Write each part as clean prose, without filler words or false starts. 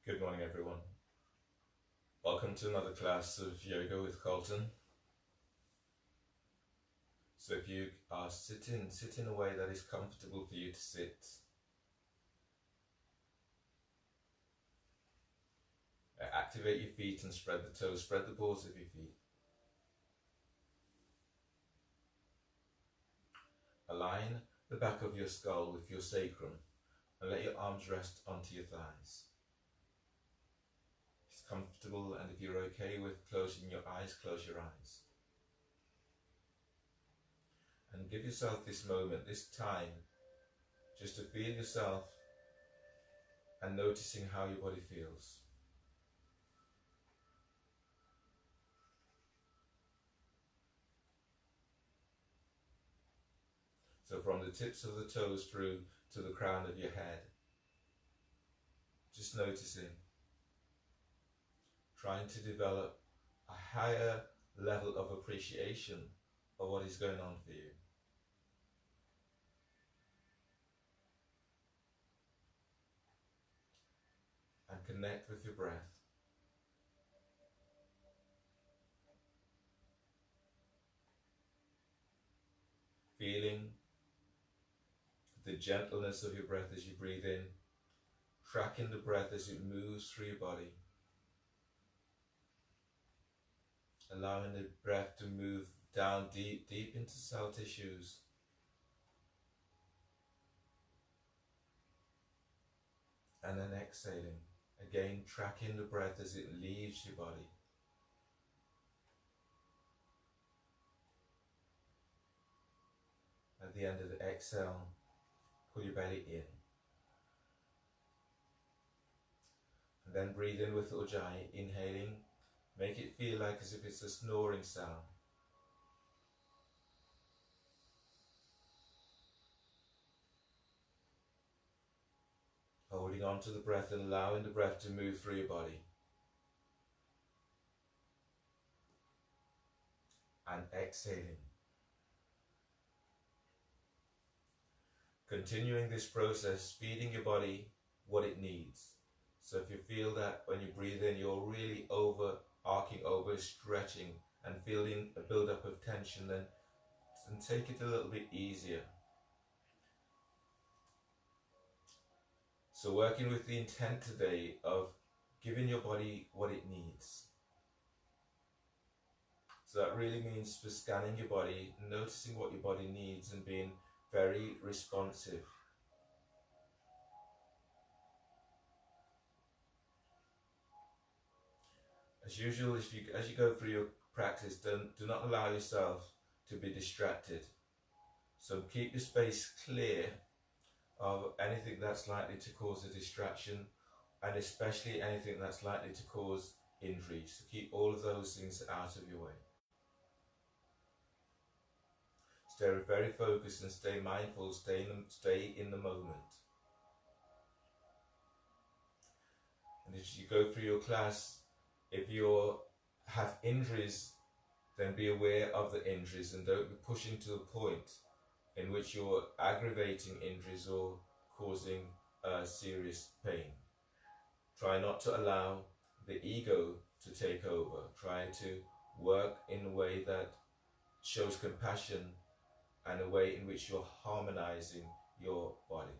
Good morning, everyone. Welcome to another class of yoga with Carlton. So if you are sitting, sit in a way that is comfortable for you to sit. Activate your feet and spread the toes, spread the balls of your feet. Align the back of your skull with your sacrum and let your arms rest onto your thighs. If it's comfortable and if you're okay with closing your eyes, close your eyes. And give yourself this moment, this time, just to feel yourself and noticing how your body feels. So from the tips of the toes through to the crown of your head, just noticing, trying to develop a higher level of appreciation of what is going on for you. And connect with your breath. Feeling the gentleness of your breath as you breathe in, tracking the breath as it moves through your body, allowing the breath to move down deep into cell tissues, and then exhaling, again tracking the breath as it leaves your body. At the end of the exhale, pull your belly in. And then breathe in with Ujjayi, inhaling. Make it feel like as if it's a snoring sound. Holding on to the breath and allowing the breath to move through your body. And exhaling. Continuing this process, feeding your body what it needs. So if you feel that when you breathe in, you're really arcing over, stretching, and feeling a build-up of tension, then take it a little bit easier. So working with the intent today of giving your body what it needs. So that really means for scanning your body, noticing what your body needs and being very responsive. As usual, as you go through your practice, do not allow yourself to be distracted. So keep your space clear of anything that's likely to cause a distraction, and especially anything that's likely to cause injury. So keep all of those things out of your way. Stay very focused and stay mindful, stay in the moment. And as you go through your class, if you have injuries, then be aware of the injuries and don't be pushing to the point in which you're aggravating injuries or causing serious pain. Try not to allow the ego to take over. Try to work in a way that shows compassion and a way in which you're harmonizing your body.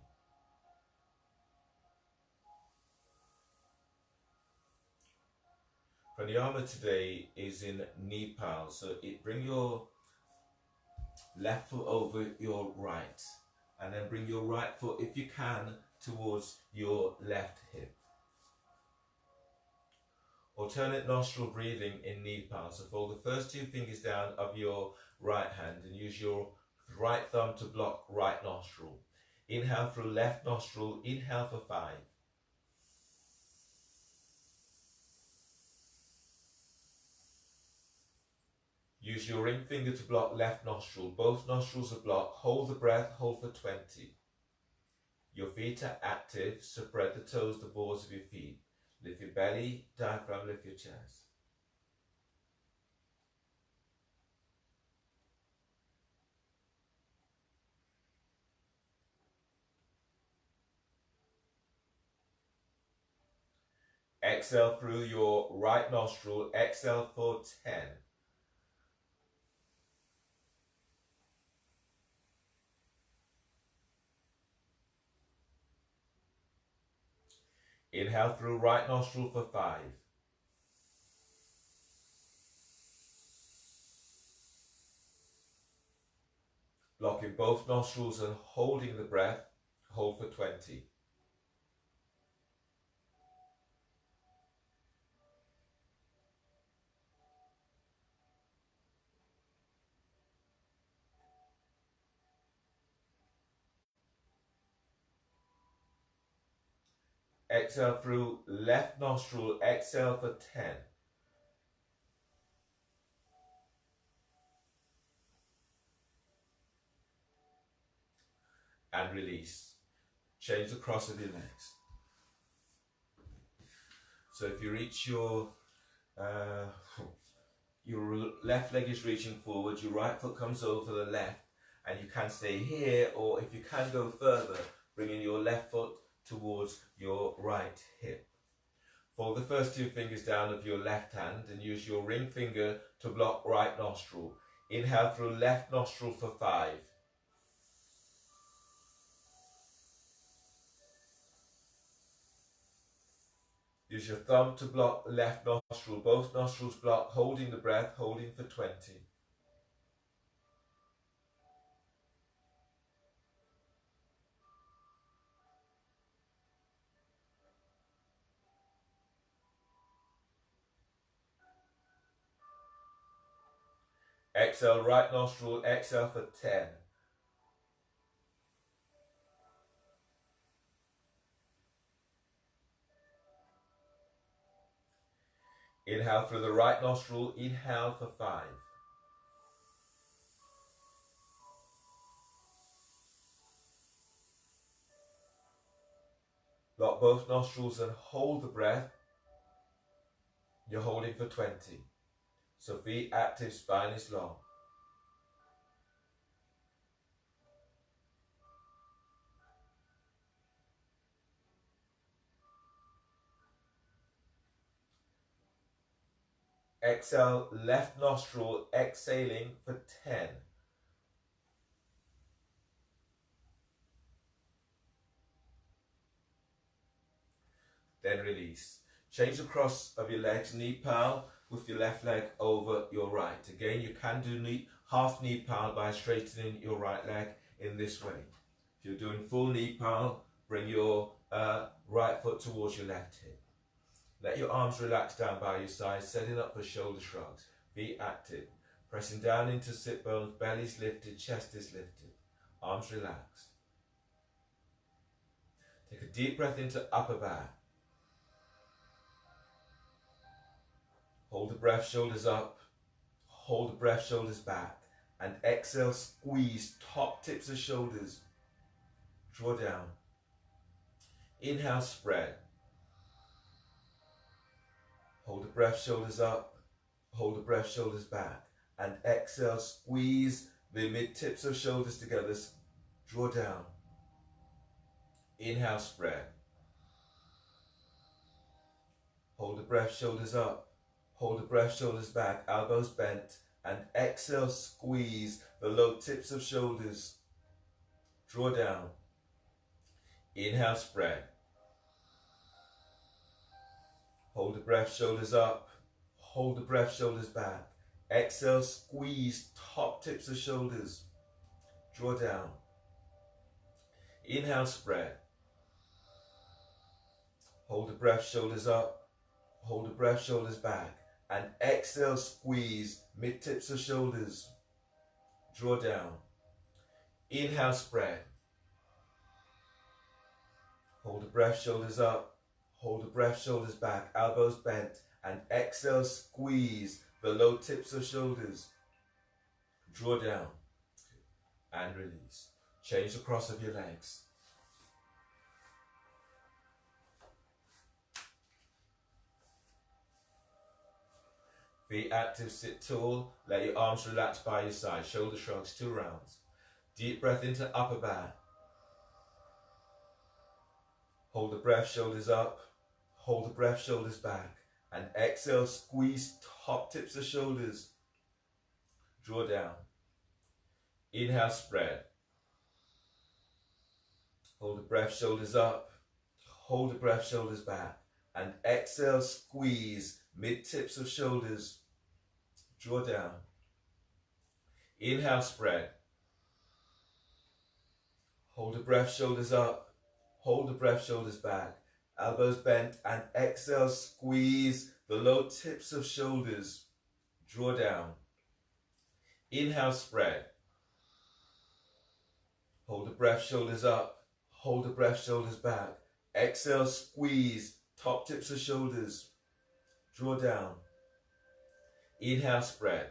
Pranayama today is in Nepal, so bring your left foot over your right, and then bring your right foot, if you can, towards your left hip. Alternate nostril breathing in Nepal, so fold the first two fingers down of your right hand and use your right thumb to block right nostril. Inhale through left nostril, inhale for 5. Use your ring finger to block left nostril. Both nostrils are blocked. Hold the breath, hold for 20. Your feet are active. Spread the toes, the balls of your feet. Lift your belly, diaphragm, lift your chest. Exhale through your right nostril. Exhale for 10. Inhale through right nostril for 5. Blocking both nostrils and holding the breath. Hold for 20. Exhale through left nostril. Exhale for 10. And release. Change the cross of your legs. So if you reach your left leg is reaching forward, your right foot comes over the left, and you can stay here, or if you can go further, bringing your left foot towards your right hip. Fold the first 2 fingers down of your left hand and use your ring finger to block right nostril. Inhale through left nostril for 5. Use your thumb to block the left nostril. Both nostrils block, holding the breath, holding for 20. Exhale, right nostril, exhale for 10. Inhale through the right nostril, inhale for 5. Lock both nostrils and hold the breath. You're holding for 20. So feet active, spine is long. Exhale, left nostril, exhaling for 10. Then release. Change the cross of your legs, knee pal with your left leg over your right. Again, you can do half knee pal by straightening your right leg in this way. If you're doing full knee pal, bring your right foot towards your left hip. Let your arms relax down by your sides, setting up for shoulder shrugs. Be active. Pressing down into sit bones, belly's lifted, chest is lifted. Arms relaxed. Take a deep breath into upper back. Hold the breath, shoulders up. Hold the breath, shoulders back. And exhale, squeeze, top tips of shoulders. Draw down. Inhale, spread. Hold the breath, shoulders up. Hold the breath, shoulders back. And exhale, squeeze the mid tips of shoulders together. Draw down. Inhale, spread. Hold the breath, shoulders up. Hold the breath, shoulders back, elbows bent. And exhale, squeeze the low tips of shoulders. Draw down. Inhale, spread. Hold the breath, shoulders up. Hold the breath, shoulders back. Exhale, squeeze top tips of shoulders. Draw down. Inhale, spread. Hold the breath, shoulders up. Hold the breath, shoulders back. And exhale, squeeze mid tips of shoulders. Draw down. Inhale, spread. Hold the breath, shoulders up. Hold the breath, shoulders back, elbows bent, and exhale, squeeze the low tips of shoulders. Draw down and release. Change the cross of your legs. Feet active, sit tall. Let your arms relax by your side. Shoulder shrugs, 2 rounds. Deep breath into upper back. Hold the breath, shoulders up. Hold the breath, shoulders back. And exhale, squeeze top tips of shoulders. Draw down. Inhale, spread. Hold the breath, shoulders up. Hold the breath, shoulders back. And exhale, squeeze mid tips of shoulders. Draw down. Inhale, spread. Hold the breath, shoulders up. Hold the breath, shoulders back. Elbows bent and exhale, squeeze the low tips of shoulders. Draw down. Inhale, spread. Hold the breath, shoulders up. Hold the breath, shoulders back. Exhale, squeeze top tips of shoulders. Draw down. Inhale, spread.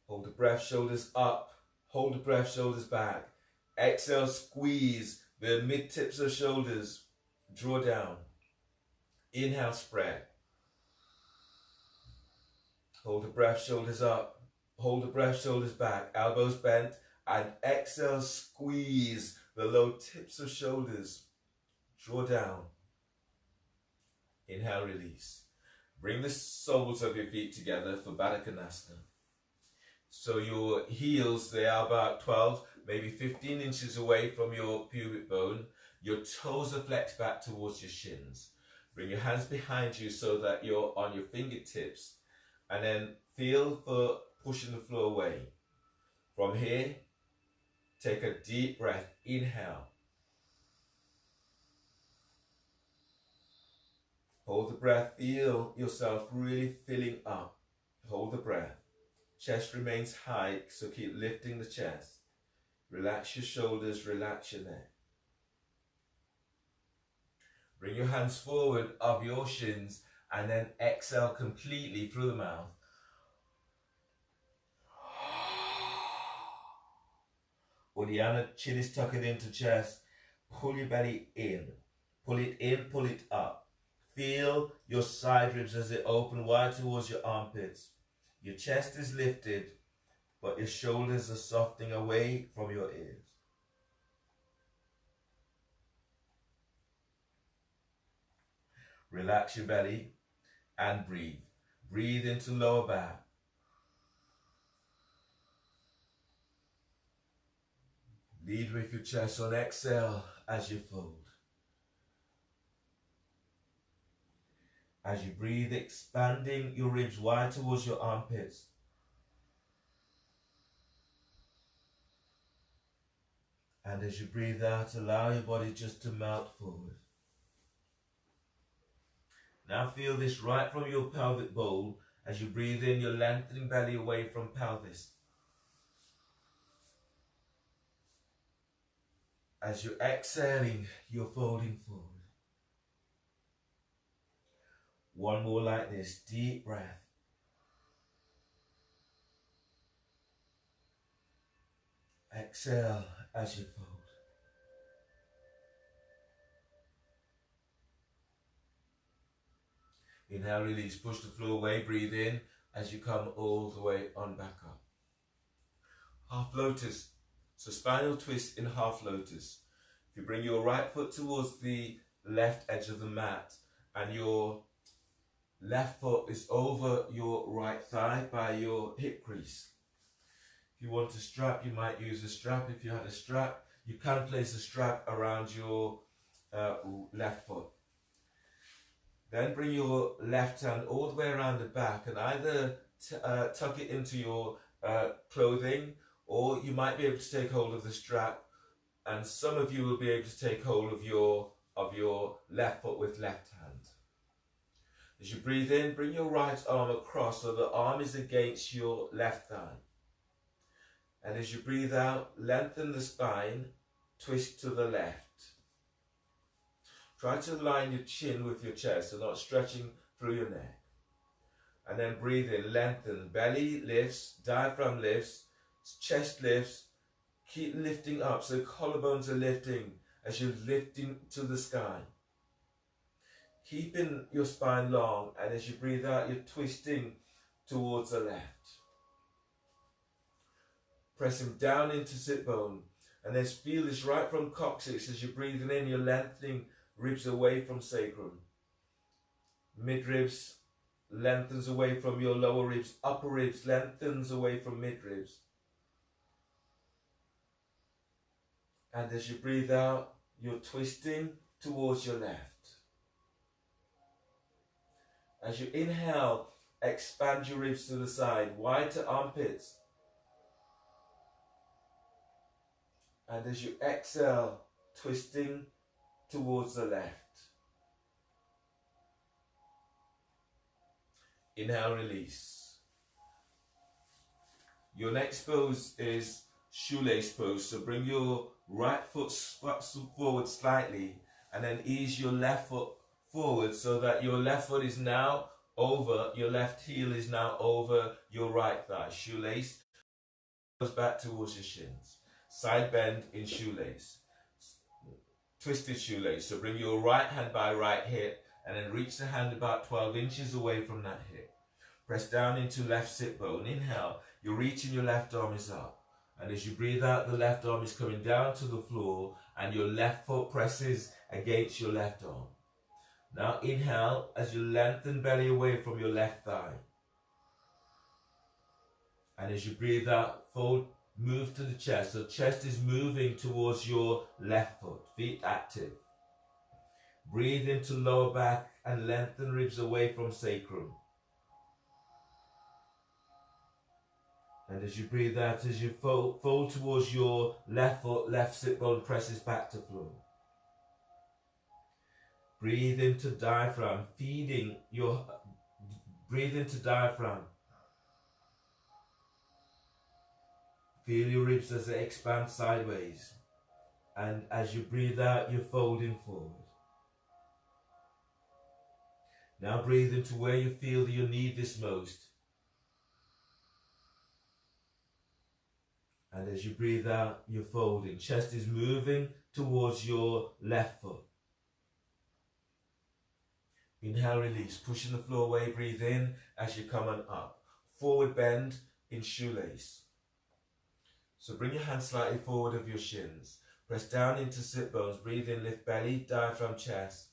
Hold the breath, shoulders up. Hold the breath, shoulders back. Exhale, squeeze the mid tips of shoulders. Draw down. Inhale, spread. Hold the breath, shoulders up. Hold the breath, shoulders back. Elbows bent. And exhale, squeeze the low tips of shoulders. Draw down. Inhale, release. Bring the soles of your feet together for Baddha Konasana. So your heels, they are about 12, maybe 15 inches away from your pubic bone. Your toes are flexed back towards your shins. Bring your hands behind you so that you're on your fingertips. And then feel for pushing the floor away. From here, take a deep breath. Inhale. Hold the breath. Feel yourself really filling up. Hold the breath. Chest remains high, so keep lifting the chest. Relax your shoulders, relax your neck. Bring your hands forward of your shins and then exhale completely through the mouth. Uddiyana, chin is tucked into chest. Pull your belly in. Pull it in, pull it up. Feel your side ribs as they open wide towards your armpits. Your chest is lifted, but your shoulders are softening away from your ears. Relax your belly and breathe. Breathe into lower back. Lead with your chest on exhale as you fold. As you breathe, expanding your ribs wide towards your armpits. And as you breathe out, allow your body just to melt forward. Now feel this right from your pelvic bowl. As you breathe in, you're lengthening belly away from pelvis. As you're exhaling, you're folding forward. One more like this, deep breath. Exhale as you fold. Inhale, release, push the floor away, breathe in as you come all the way on back up. Half lotus, so spinal twist in half lotus. If you bring your right foot towards the left edge of the mat and your left foot is over your right thigh by your hip crease. If you want a strap, you might use a strap. If you had a strap, you can place a strap around your left foot. Then bring your left hand all the way around the back and either tuck it into your clothing, or you might be able to take hold of the strap, and some of you will be able to take hold of your left foot with left hand. As you breathe in, bring your right arm across so the arm is against your left thigh. And as you breathe out, lengthen the spine, twist to the left. Try to align your chin with your chest, so not stretching through your neck. And then breathe in, lengthen, belly lifts, diaphragm lifts, chest lifts. Keep lifting up, so collarbones are lifting as you're lifting to the sky. Keeping your spine long, and as you breathe out, you're twisting towards the left. Pressing down into sit bone, and then feel this right from coccyx as you're breathing in, you're lengthening ribs away from sacrum. Mid-ribs lengthens away from your lower ribs. Upper ribs lengthens away from mid-ribs. And as you breathe out, you're twisting towards your left. As you inhale, expand your ribs to the side, wide to armpits. And as you exhale, twisting towards the left. Inhale, release. Your next pose is shoelace pose. So bring your right foot forward slightly and then ease your left foot forward so that your left foot is now over, your left heel is now over your right thigh. Shoelace goes back towards your shins. Side bend in shoelace. Twisted shoelace. So bring your right hand by right hip and then reach the hand about 12 inches away from that hip. Press down into left sit bone. Inhale. You're reaching, your left arm is up. And as you breathe out, the left arm is coming down to the floor and your left foot presses against your left arm. Now inhale as you lengthen belly away from your left thigh. And as you breathe out, fold, move to the chest. So chest is moving towards your left foot, feet active. Breathe into lower back and lengthen ribs away from sacrum. And as you breathe out, as you fold towards your left foot, left sit bone presses back to floor. Breathe into diaphragm, breathe into diaphragm. Feel your ribs as they expand sideways. And as you breathe out, you're folding forward. Now breathe into where you feel that you need this most. And as you breathe out, you're folding. Chest is moving towards your left foot. Inhale, release. Pushing the floor away, breathe in as you come on up. Forward bend in shoelace. So bring your hands slightly forward of your shins. Press down into sit bones. Breathe in, lift belly, diaphragm, chest.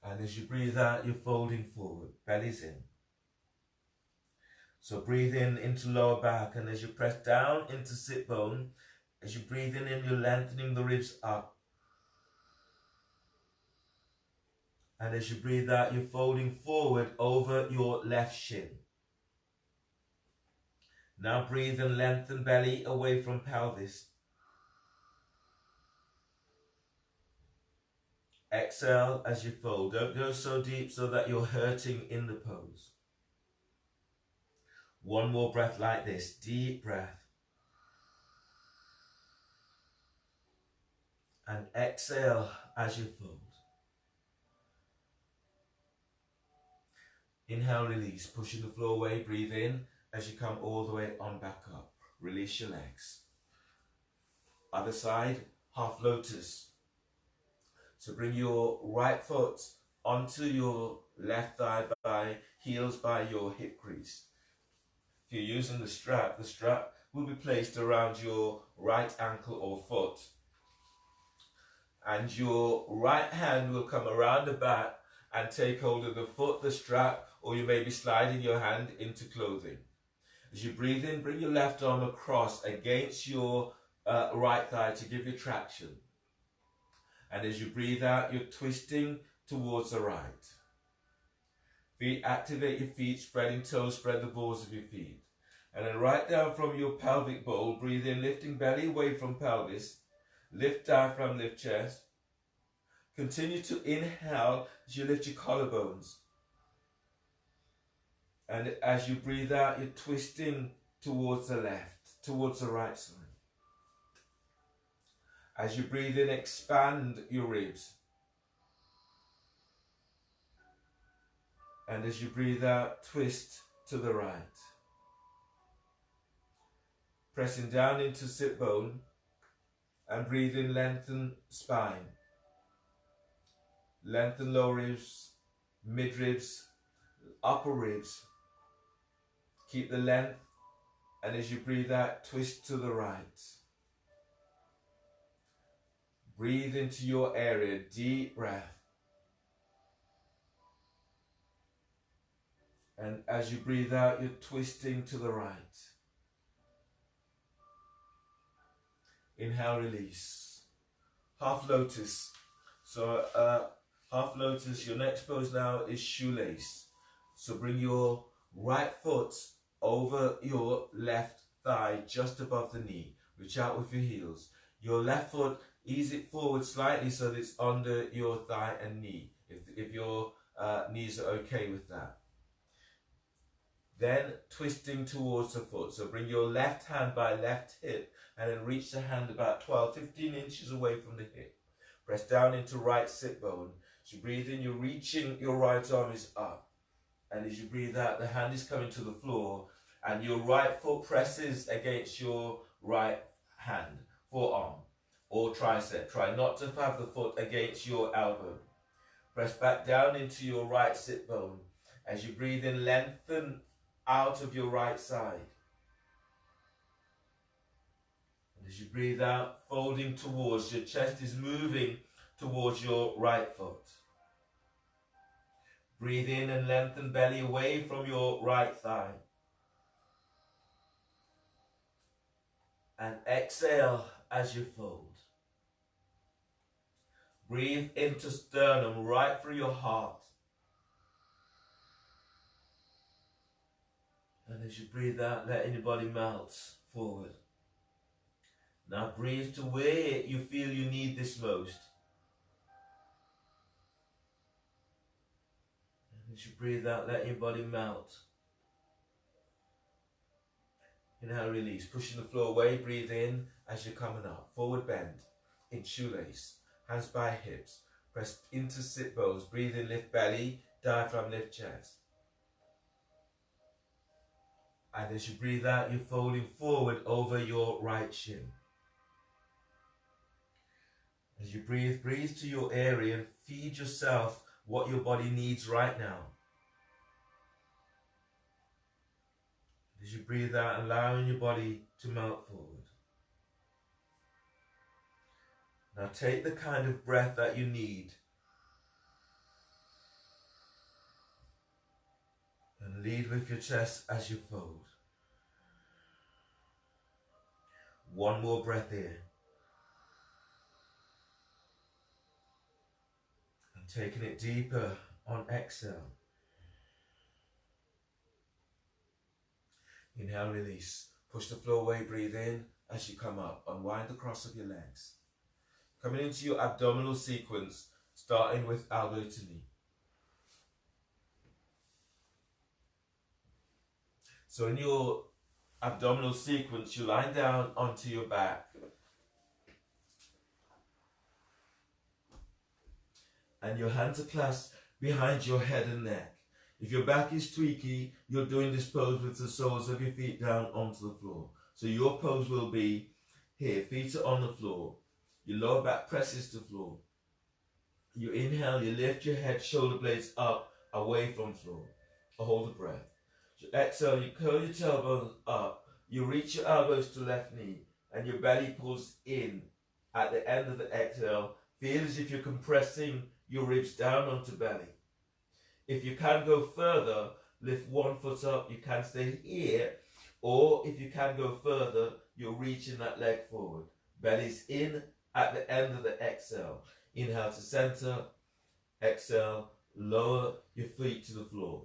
And as you breathe out, you're folding forward. Belly's in. So breathe in into lower back, and as you press down into sit bone, as you breathe in, you're lengthening the ribs up. And as you breathe out, you're folding forward over your left shin. Now breathe and lengthen belly away from pelvis. Exhale as you fold. Don't go so deep so that you're hurting in the pose. One more breath like this. Deep breath. And exhale as you fold. Inhale, release. Pushing the floor away. Breathe in as you come all the way on back up. Release your legs. Other side, half lotus. So bring your right foot onto your left thigh by heels by your hip crease. If you're using the strap will be placed around your right ankle or foot. And your right hand will come around the back and take hold of the foot, the strap, or you may be sliding your hand into clothing. As you breathe in, bring your left arm across against your right thigh to give you traction. And as you breathe out, you're twisting towards the right. Feet, activate your feet, spreading toes, spread the balls of your feet. And then right down from your pelvic bowl, breathe in, lifting belly away from pelvis. Lift diaphragm, lift chest. Continue to inhale as you lift your collarbones. And as you breathe out, you're twisting towards the left, towards the right side. As you breathe in, expand your ribs. And as you breathe out, twist to the right. Pressing down into sit bone. And breathe in, lengthen spine. Lengthen lower ribs, mid ribs, upper ribs. Keep the length. And as you breathe out, twist to the right. Breathe into your area, deep breath. And as you breathe out, you're twisting to the right. Inhale, release. Half lotus. So half lotus, your next pose now is shoelace. So bring your right foot over your left thigh, just above the knee. Reach out with your heels. Your left foot, ease it forward slightly so that it's under your thigh and knee, if your knees are okay with that. Then twisting towards the foot. So bring your left hand by left hip and then reach the hand about 15 inches away from the hip. Press down into right sit bone. As you breathe in, you're reaching, your right arm is up. And as you breathe out, the hand is coming to the floor and your right foot presses against your right hand, forearm or tricep. Try not to have the foot against your elbow. Press back down into your right sit bone. As you breathe in, lengthen out of your right side. And as you breathe out, folding towards, your chest is moving towards your right foot. Breathe in and lengthen belly away from your right thigh. And exhale as you fold. Breathe into sternum, right through your heart. And as you breathe out, letting your body melt forward. Now breathe to where you feel you need this most. And as you breathe out, let your body melt. Inhale, release. Pushing the floor away, breathe in as you're coming up. Forward bend in shoelace. Hands by hips. Press into sit bones. Breathe in, lift belly. Diaphragm, lift chest. And as you breathe out, you're folding forward over your right shin. As you breathe, breathe to your area and feed yourself what your body needs right now. As you breathe out, allowing your body to melt forward. Now take the kind of breath that you need. And lead with your chest as you fold. One more breath in. And taking it deeper on exhale. Inhale, release. Push the floor away, breathe in as you come up. Unwind the cross of your legs. Coming into your abdominal sequence, starting with elbow to knee. So in your abdominal sequence, you lie down onto your back. And your hands are clasped behind your head and neck. If your back is tweaky, you're doing this pose with the soles of your feet down onto the floor. So your pose will be here, feet are on the floor. Your lower back presses to the floor. You inhale, you lift your head, shoulder blades up, away from floor. Hold the breath. So exhale, you curl your tailbone up. You reach your elbows to left knee, and your belly pulls in at the end of the exhale. Feel as if you're compressing your ribs down onto belly. If you can go further, lift one foot up. You can stay here, or if you can go further, you're reaching that leg forward. Belly's in at the end of the exhale. Inhale to center, exhale, lower your feet to the floor.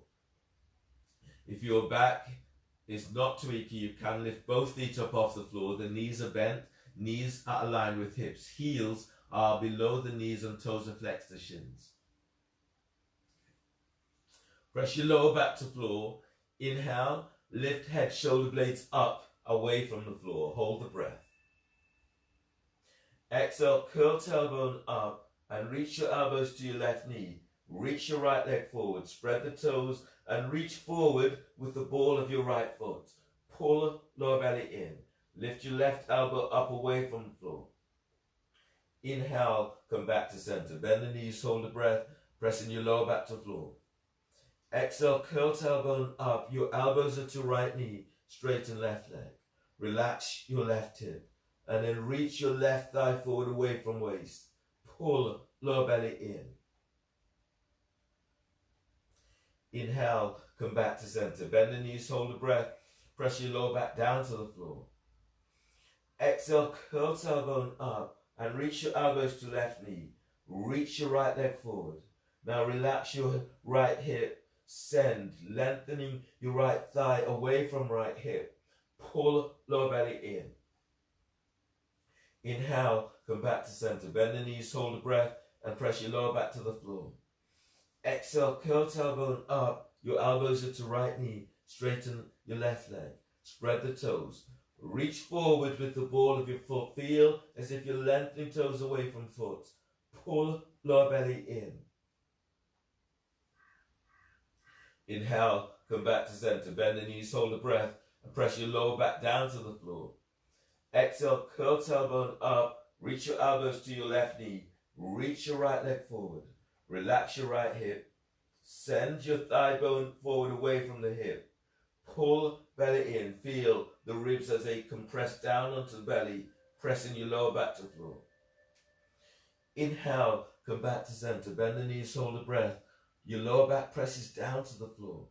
If your back is not tweaky, you can lift both feet up off the floor. The knees are bent, knees are aligned with hips. Heels are below the knees and toes are flexed to shins. Press your lower back to floor. Inhale, lift head, shoulder blades up, away from the floor. Hold the breath. Exhale, curl tailbone up and reach your elbows to your left knee. Reach your right leg forward. Spread the toes and reach forward with the ball of your right foot. Pull lower belly in. Lift your left elbow up away from the floor. Inhale, come back to center. Bend the knees, hold the breath, pressing your lower back to floor. Exhale, curl tailbone up. Your elbows are to right knee, straighten left leg. Relax your left hip and then reach your left thigh forward away from waist. Pull lower belly in. Inhale, come back to center. Bend the knees, hold the breath. Press your lower back down to the floor. Exhale, curl tailbone up and reach your elbows to left knee. Reach your right leg forward. Now relax your right hip. Send, lengthening your right thigh away from right hip. Pull lower belly in. Inhale, come back to center. Bend the knees, hold the breath, and press your lower back to the floor. Exhale, curl tailbone up. Your elbows are to right knee. Straighten your left leg. Spread the toes. Reach forward with the ball of your foot. Feel as if you're lengthening toes away from foot. Pull lower belly in. Inhale, come back to center. Bend the knees, hold the breath, and press your lower back down to the floor. Exhale, curl tailbone up. Reach your elbows to your left knee. Reach your right leg forward. Relax your right hip. Send your thigh bone forward away from the hip. Pull belly in. Feel the ribs as they compress down onto the belly, pressing your lower back to the floor. Inhale, come back to center. Bend the knees, hold the breath. Your lower back presses down to the floor.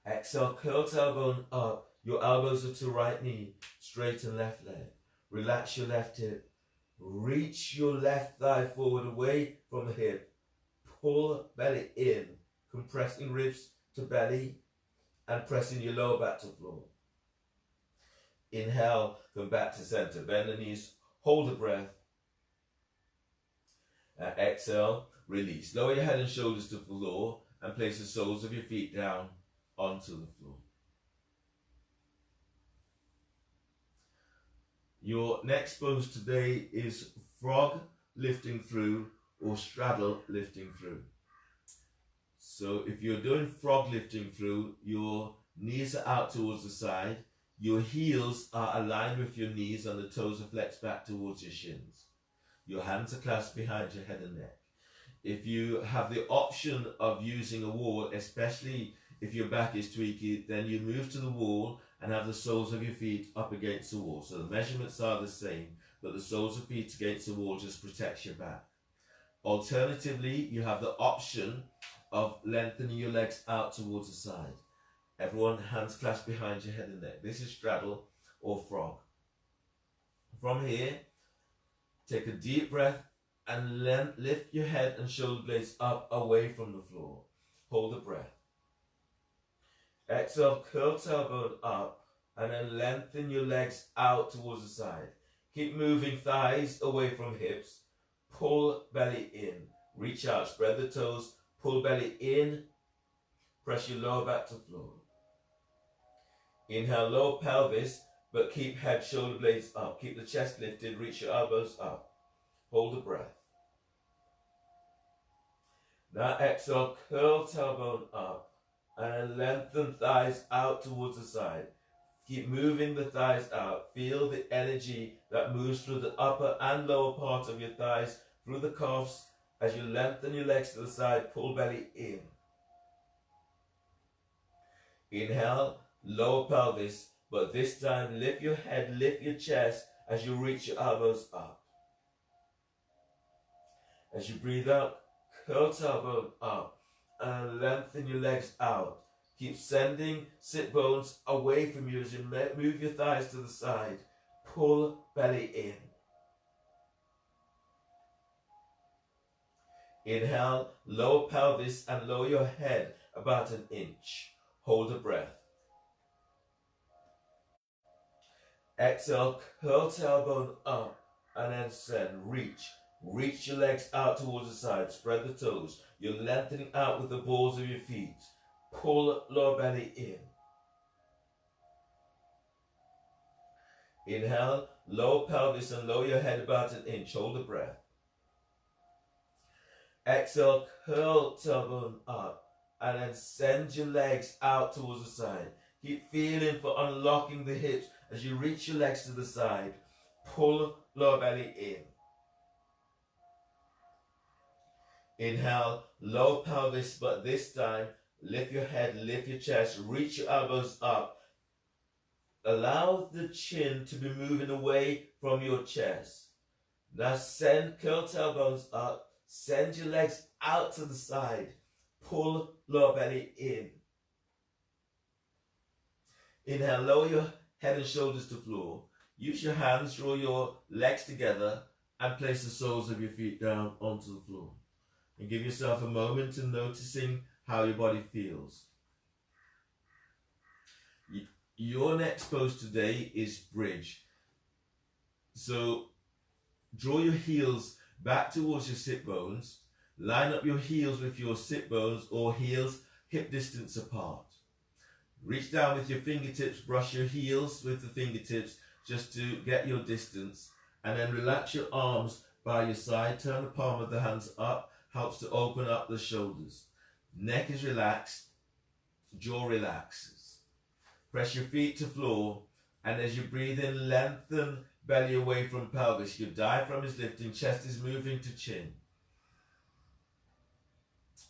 Exhale, curl tailbone up. Your elbows are to right knee. Straighten left leg. Relax your left hip. Reach your left thigh forward away from the hip. Pull belly in, compressing ribs to belly and pressing your lower back to floor. Inhale, come back to center. Bend the knees, hold the breath. Exhale, release. Lower your head and shoulders to the floor and place the soles of your feet down onto the floor. Your next pose today is frog lifting through or straddle lifting through. So if you're doing frog lifting through, your knees are out towards the side, your heels are aligned with your knees and the toes are flexed back towards your shins. Your hands are clasped behind your head and neck. If you have the option of using a wall, especially if your back is tweaky, then you move to the wall and have the soles of your feet up against the wall. So the measurements are the same, but the soles of feet against the wall just protects your back. Alternatively, you have the option of lengthening your legs out towards the side. Everyone, hands clasped behind your head and neck. This is straddle or frog. From here, take a deep breath and lift your head and shoulder blades up away from the floor. Hold the breath. Exhale, curl tailbone up and then lengthen your legs out towards the side. Keep moving thighs away from hips. Pull belly in. Reach out, spread the toes, pull belly in. Press your lower back to floor. Inhale, lower pelvis, but keep head, shoulder blades up. Keep the chest lifted, reach your elbows up. Hold the breath. Now exhale, curl tailbone up and lengthen thighs out towards the side. Keep moving the thighs out. Feel the energy that moves through the upper and lower part of your thighs, through the calves. As you lengthen your legs to the side, pull belly in. Inhale, lower pelvis, but this time lift your head, lift your chest as you reach your elbows up. As you breathe out, curl tailbone up and lengthen your legs out. Keep sending sit bones away from you as you move your thighs to the side. Pull belly in. Inhale, lower pelvis and lower your head about an inch. Hold a breath. Exhale, curl tailbone up and then send. Reach. Reach your legs out towards the side. Spread the toes. You're lengthening out with the balls of your feet. Pull lower belly in. Inhale, lower pelvis and lower your head about an inch. Hold the breath. Exhale, curl tailbone up and then send your legs out towards the side. Keep feeling for unlocking the hips as you reach your legs to the side. Pull lower belly in. Inhale, lower pelvis, but this time lift your head, lift your chest, reach your elbows up allow the chin to be moving away from your chest. Now send curl tailbones up, send your legs out to the side, pull lower belly in. Inhale, lower your head and shoulders to floor. Use your hands, draw your legs together and place the soles of your feet down onto the floor. And give yourself a moment to noticing how your body feels. Your next pose today is bridge. So draw your heels back towards your sit bones. Line up your heels with your sit bones or heels hip distance apart. Reach down with your fingertips, brush your heels with the fingertips just to get your distance. And then relax your arms by your side. Turn the palm of the hands up. Helps to open up the shoulders. Neck is relaxed. Jaw relaxes. Press your feet to floor. And as you breathe in, lengthen belly away from pelvis. Your diaphragm is lifting. Chest is moving to chin.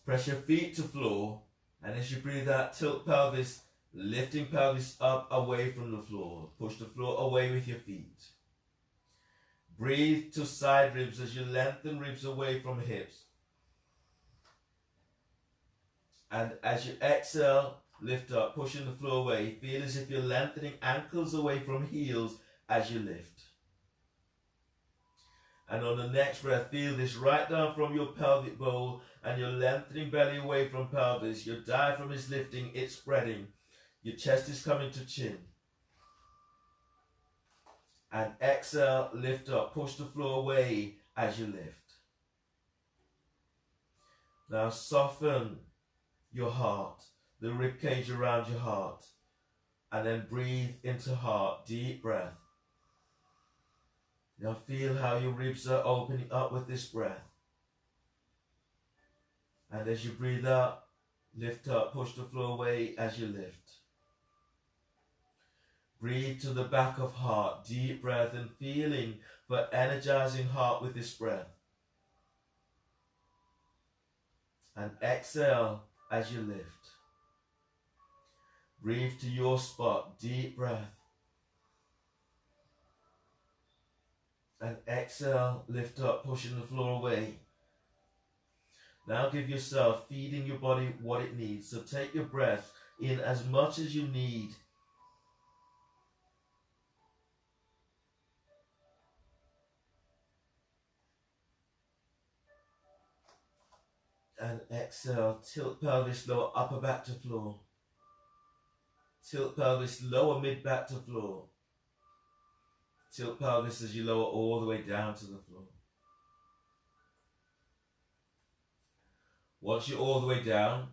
Press your feet to floor. And as you breathe out, tilt pelvis. Lifting pelvis up away from the floor. Push the floor away with your feet. Breathe to side ribs as you lengthen ribs away from hips. And as you exhale, lift up, pushing the floor away. Feel as if you're lengthening ankles away from heels as you lift. And on the next breath, feel this right down from your pelvic bowl and you're lengthening belly away from pelvis. Your diaphragm is lifting, it's spreading. Your chest is coming to chin. And exhale, lift up, push the floor away as you lift. Now soften your heart, the rib cage around your heart, and then breathe into heart, deep breath. Now feel how your ribs are opening up with this breath. And as you breathe out, lift up, push the floor away as you lift. Breathe to the back of heart, deep breath and feeling for energizing heart with this breath. And exhale as you lift. Breathe to your spot, deep breath. And exhale, lift up, pushing the floor away. Now give yourself, feeding your body what it needs. So take your breath in as much as you need. And exhale, tilt pelvis lower, upper back to floor. Tilt pelvis lower, mid back to floor. Tilt pelvis as you lower all the way down to the floor. Once you're all the way down,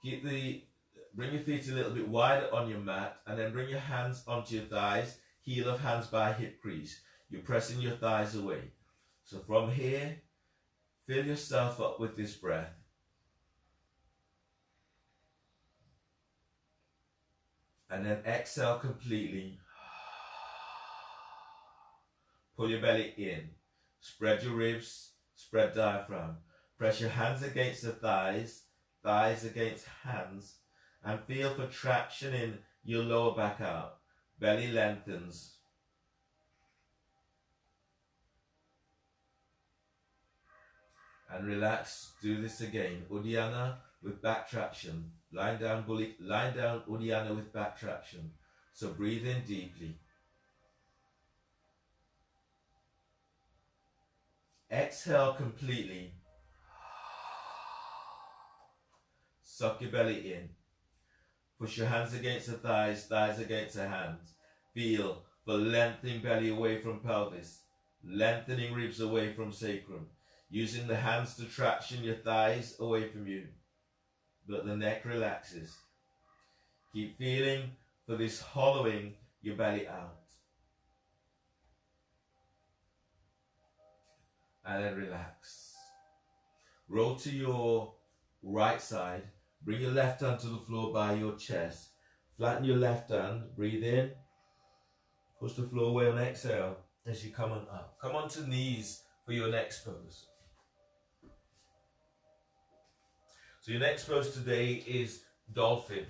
bring your feet a little bit wider on your mat and then bring your hands onto your thighs, heel of hands by hip crease. You're pressing your thighs away. So from here, fill yourself up with this breath. And then exhale completely. Pull your belly in. Spread your ribs, spread diaphragm. Press your hands against the thighs, thighs against hands, and feel for traction in your lower back out. Belly lengthens. And relax. Do this again. Uddiyana with back traction. Lying down Uddiyana with back traction. So breathe in deeply. Exhale completely. Suck your belly in. Push your hands against the thighs, thighs against the hands. Feel for lengthening belly away from pelvis. Lengthening ribs away from sacrum. Using the hands to traction your thighs away from you. But the neck relaxes. Keep feeling for this hollowing your belly out. And then relax. Roll to your right side. Bring your left hand to the floor by your chest. Flatten your left hand. Breathe in. Push the floor away on exhale as you come on up. Come onto knees for your next pose. So your next pose today is Dolphin.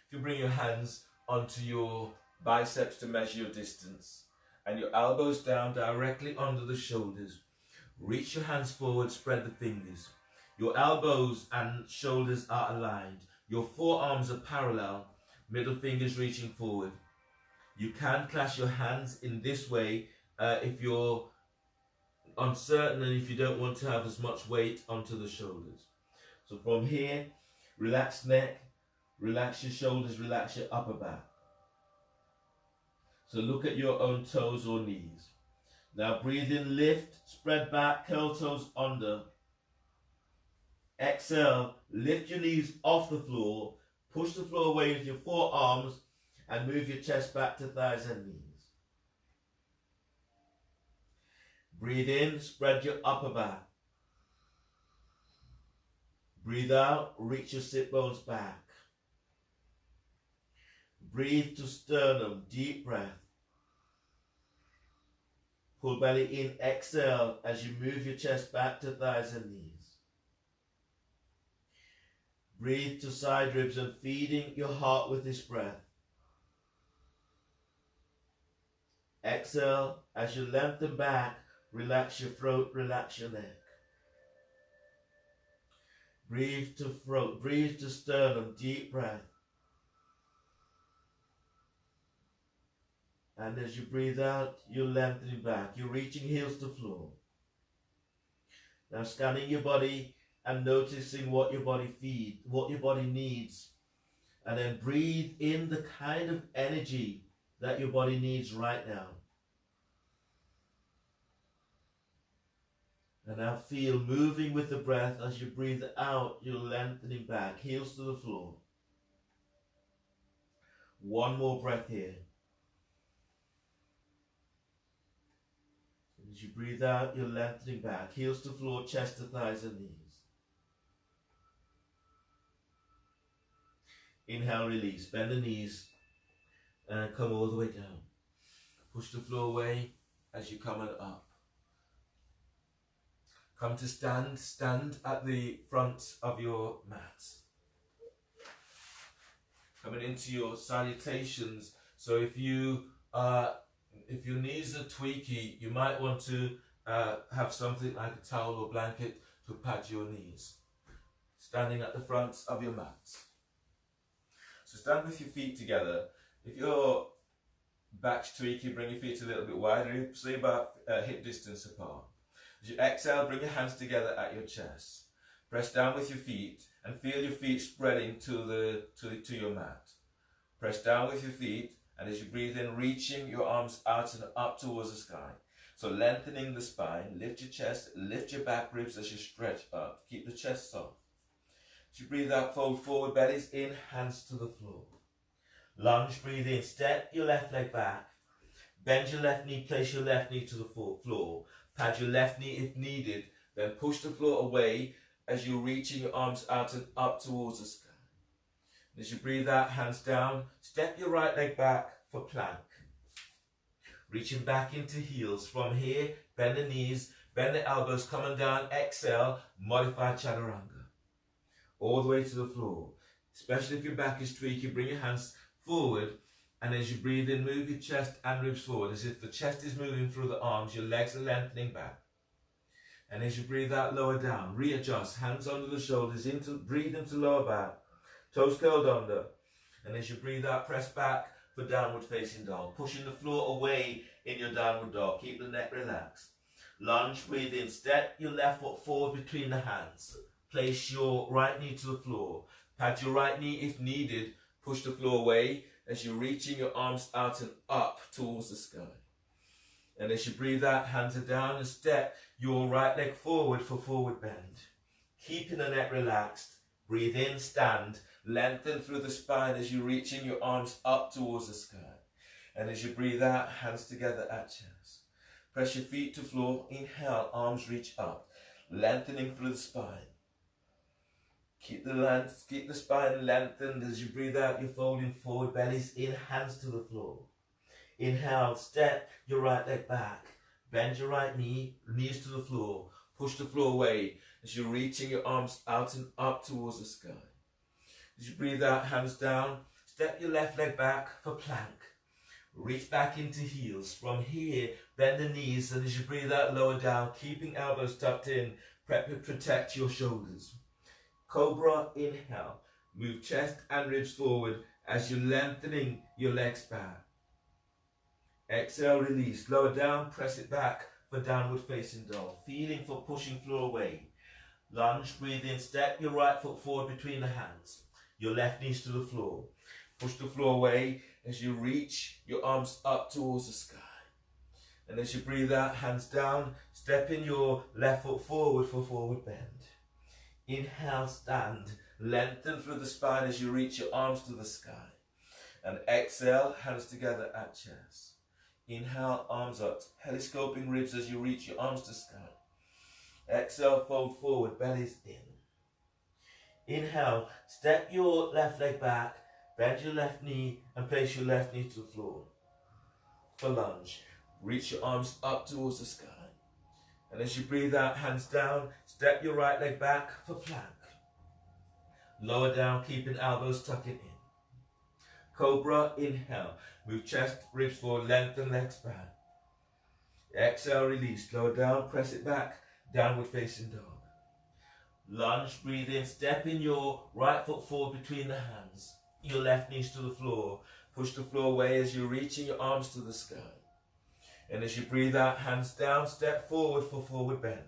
if you bring your hands onto your biceps to measure your distance, and your elbows down directly under the shoulders, reach your hands forward, spread the fingers. Your elbows and shoulders are aligned. Your forearms are parallel, middle fingers reaching forward. You can clasp your hands in this way if you're uncertain and if you don't want to have as much weight onto the shoulders. So from here, relax neck, relax your shoulders, relax your upper back. So look at your own toes or knees. Now breathe in, lift, spread back, curl toes under. Exhale, lift your knees off the floor, push the floor away with your forearms and move your chest back to thighs and knees. Breathe in, spread your upper back. Breathe out, reach your sit bones back. Breathe to sternum, deep breath. Pull belly in, exhale as you move your chest back to thighs and knees. Breathe to side ribs and feeding your heart with this breath. Exhale as you lengthen back, relax your throat, relax your neck. Breathe to throat, breathe to sternum, deep breath. And as you breathe out, you're lengthening back. You're reaching heels to floor. Now scanning your body and noticing what your body needs. And then breathe in the kind of energy that your body needs right now. And now feel moving with the breath as you breathe out, you're lengthening back, heels to the floor. One more breath here. As you breathe out, you're lengthening back, heels to floor, chest to thighs and knees. Inhale, release, bend the knees and come all the way down. Push the floor away as you come up. Come to stand at the front of your mat. Coming into your salutations. So if your knees are tweaky, you might want to have something like a towel or blanket to pad your knees. Standing at the front of your mat. So stand with your feet together. If your back's tweaky, bring your feet a little bit wider, say about hip distance apart. As you exhale, bring your hands together at your chest. Press down with your feet and feel your feet spreading to your mat. Press down with your feet, and as you breathe in, reaching your arms out and up towards the sky. So lengthening the spine, lift your chest, lift your back ribs as you stretch up. Keep the chest soft. As you breathe out, fold forward, bellies in, hands to the floor. Lunge, breathe in, step your left leg back. Bend your left knee, place your left knee to the floor. Pad your left knee if needed, then push the floor away as you're reaching your arms out and up towards the sky. As you breathe out, hands down, step your right leg back for plank. Reaching back into heels. From here, bend the knees, bend the elbows, coming down, exhale, modified chaturanga. All the way to the floor. Especially if your back is tweaky, bring your hands forward. And as you breathe in, move your chest and ribs forward as if the chest is moving through the arms, your legs are lengthening back. And as you breathe out, lower down, readjust, hands under the shoulders, breathe into lower back, toes curled under. And as you breathe out, press back for downward facing dog, pushing the floor away in your downward dog. Keep the neck relaxed. Lunge, breathe in, step your left foot forward between the hands. Place your right knee to the floor. Pad your right knee if needed, push the floor away as you're reaching your arms out and up towards the sky. And as you breathe out, hands are down and step your right leg forward for forward bend. Keeping the neck relaxed. Breathe in, stand. Lengthen through the spine as you're reaching your arms up towards the sky. And as you breathe out, hands together at chest. Press your feet to floor. Inhale, arms reach up. Lengthening through the spine. Keep the spine lengthened. As you breathe out, you're folding forward, bellies in, hands to the floor. Inhale, step your right leg back. Bend your right knee, knees to the floor. Push the floor away as you're reaching your arms out and up towards the sky. As you breathe out, hands down, step your left leg back for plank. Reach back into heels. From here, bend the knees, and as you breathe out, lower down, keeping elbows tucked in, protect your shoulders. Cobra, inhale. Move chest and ribs forward as you're lengthening your legs back. Exhale, release. Lower down, press it back for downward facing dog. Feeling for pushing floor away. Lunge, breathe in, step your right foot forward between the hands. Your left knees to the floor. Push the floor away as you reach your arms up towards the sky. And as you breathe out, hands down, step in your left foot forward for forward bend. Inhale, stand. Lengthen through the spine as you reach your arms to the sky. And exhale, hands together at chest. Inhale, arms up, telescoping ribs as you reach your arms to sky. Exhale, fold forward, bellies in. Inhale, step your left leg back, bend your left knee and place your left knee to the floor. For lunge, reach your arms up towards the sky. And as you breathe out, hands down, step your right leg back for plank. Lower down, keeping elbows tucking in. Cobra, inhale. Move chest, ribs forward, lengthen legs back. Exhale, release. Lower down, press it back. Downward facing dog. Lunge, breathe in. Step in your right foot forward between the hands. Your left knees to the floor. Push the floor away as you're reaching your arms to the sky. And as you breathe out, hands down, step forward for forward bend.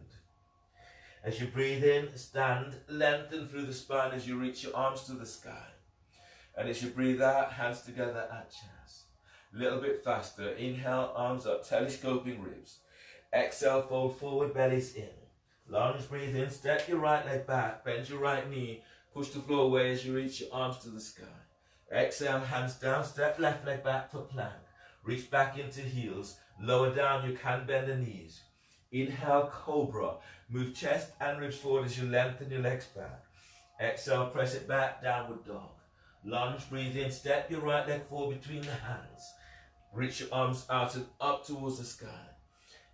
As you breathe in, stand, lengthen through the spine as you reach your arms to the sky. And as you breathe out, hands together at chest. A little bit faster. Inhale, arms up, telescoping ribs. Exhale, fold forward, bellies in. Lunge, breathe in, step your right leg back, bend your right knee, push the floor away as you reach your arms to the sky. Exhale, hands down, step left leg back for plank. Reach back into heels. Lower down, you can bend the knees. Inhale, cobra. Move chest and ribs forward as you lengthen your legs back. Exhale, press it back, downward dog. Lunge, breathe in, step your right leg forward between the hands. Reach your arms out and up towards the sky.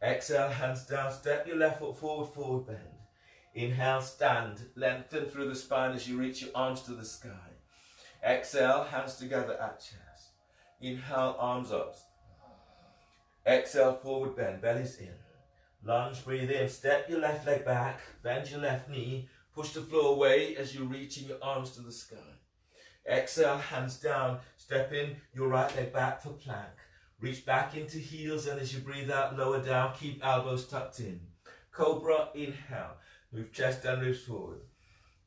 Exhale, hands down, step your left foot forward, forward bend. Inhale, stand, lengthen through the spine as you reach your arms to the sky. Exhale, hands together at chest. Inhale, arms up. Exhale, forward bend, bellies in. Lunge, breathe in, step your left leg back, bend your left knee, push the floor away as you're reaching your arms to the sky. Exhale, hands down, step in your right leg back for plank. Reach back into heels and as you breathe out, lower down, keep elbows tucked in. Cobra, inhale, move chest and ribs forward.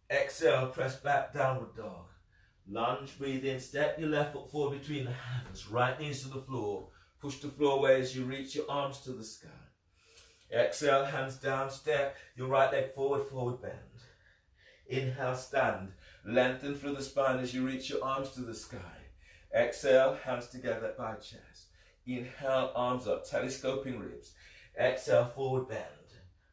Exhale, press back, downward dog. Lunge, breathe in, step your left foot forward between the hands, right knees to the floor. Push the floor away as you reach your arms to the sky. Exhale, hands down, step your right leg forward, forward bend. Inhale, stand, lengthen through the spine as you reach your arms to the sky. Exhale, hands together by chest. Inhale, arms up, telescoping ribs. Exhale, forward bend.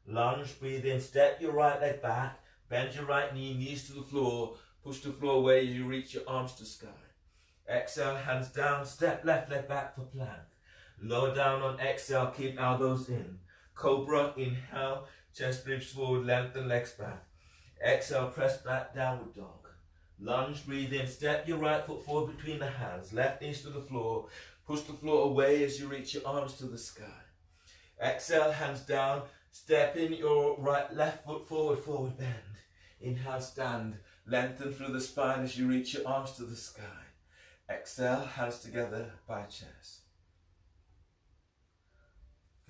Lunge, breathe in, step your right leg back, bend your right knee, knees to the floor. Push the floor away as you reach your arms to sky. Exhale, hands down, step left leg back for plank. Lower down on exhale, keep elbows in. Cobra, inhale, chest ribs forward, lengthen legs back. Exhale, press back, downward dog. Lunge, breathe in, step your right foot forward between the hands, left knees to the floor. Push the floor away as you reach your arms to the sky. Exhale, hands down, step in your left foot forward, forward bend. Inhale, stand, lengthen through the spine as you reach your arms to the sky. Exhale, hands together by chest.